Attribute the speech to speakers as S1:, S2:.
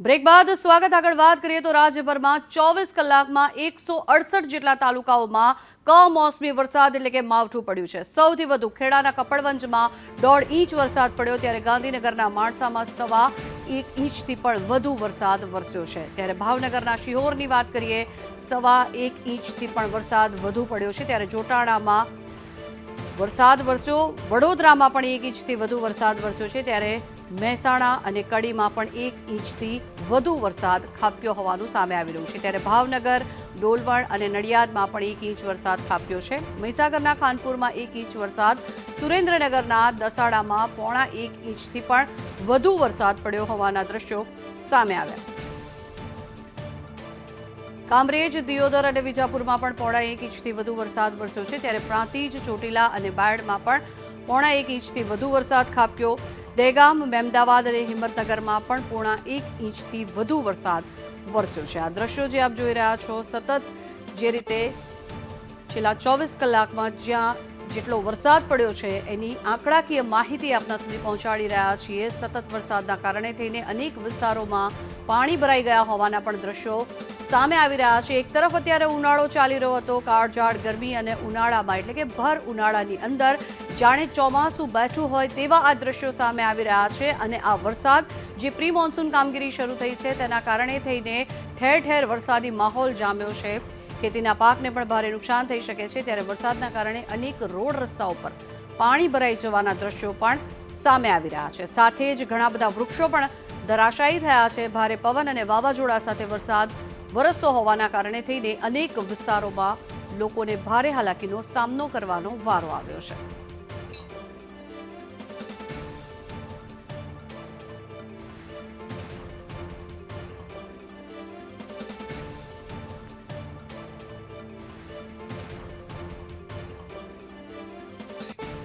S1: Break બાદ સ્વાગત આગળ વાત કરીએ તો રાજ્યભરમાં 24 કલાકમાં 168 જેટલા તાલુકાઓમાં કમોસમી વરસાદ એટલે કે માવઠું પડ્યું છે। સૌથી વધુ ખેડાના કપડવંજમાં 1.5 ઇંચ વરસાદ પડ્યો, ત્યારે ગાંધીનગરના માણસામાં 1.25 ઇંચથી પણ વધુ વરસાદ વરસ્યો છે। ત્યારે ભાવનગરના શિહોરની વાત કરીએ, 1.25 ઇંચથી પણ વરસાદ વધુ પડ્યો છે। ત્યારે જોટાણામાં વરસાદ વરસ્યો, વડોદરામાં પણ 1 ઇંચથી વધુ વરસાદ વરસ્યો છે। ત્યારે મહેસાણા અને કડીમાં પણ 1 ઇંચથી વધુ વરસાદ ખાબક્યો હોવાનું સામે આવી રહ્યું છે। ત્યારે ભાવનગર, ડોલવણ અને નડિયાદમાં પણ 1 ઇંચ વરસાદ ખાબક્યો છે। મહીસાગરના ખાનપુરમાં 1 ઇંચ વરસાદ, સુરેન્દ્રનગરના દસાડામાં 0.25 ઇંચથી પણ વધુ વરસાદ પડ્યો હોવાના દ્રશ્યો સામે આવ્યા। કામરેજ, દિયોદર અને વિજાપુરમાં પણ 0.25 ઇંચથી વધુ વરસાદ વરસ્યો છે। ત્યારે પ્રાંતિજ, ચોટીલા અને બાયડમાં પણ 0.25 ઇંચથી વધુ વરસાદ ખાબક્યો। દહેગામ, મહેમદાવાદ અને હિંમતનગરમાં પણ 0.25 ઇંચથી વધુ વરસાદ વરસ્યો છે। આ દ્રશ્યો જે આપ જોઈ રહ્યા છો, સતત જે રીતે છેલ્લા 24 કલાકમાં જ્યાં જેટલો વરસાદ પડ્યો છે એની આંકડાકીય માહિતી આપના સુધી પહોંચાડી રહ્યા છીએ। સતત વરસાદના કારણે થઈને અનેક વિસ્તારોમાં પાણી ભરાઈ ગયા હોવાના પણ દ્રશ્યો સામે આવી રહ્યા છે। એક તરફ અત્યારે ઉનાળો ચાલી રહ્યો હતો, કાળઝાળ ગરમી અને ઉનાળામાં એટલે કે ભર ઉનાળાની અંદર જાણે ચોમાસું બેઠું હોય તેવા આ દ્રશ્યો સામે આવી રહ્યા છે। અને આ વરસાદ જે પ્રી મોન્સૂન કામગીરી શરૂ થઈ છે તેના કારણે થઈને ઠેર ઠેર વરસાદી માહોલ જામ્યો છે। ખેતીના પાકને પણ ભારે નુકસાન થઈ શકે છે। ત્યારે વરસાદના કારણે અનેક રોડ રસ્તાઓ પર પાણી ભરાઈ જવાના દ્રશ્યો પણ સામે આવી રહ્યા છે। સાથે જ ઘણા બધા વૃક્ષો પણ ધરાશાયી થયા છે। ભારે પવન અને વાવાઝોડા સાથે વરસાદ વરસતો હોવાના કારણે થઈને અનેક વિસ્તારોમાં લોકોને ભારે હાલાકીનો સામનો કરવાનો વારો આવ્યો છે।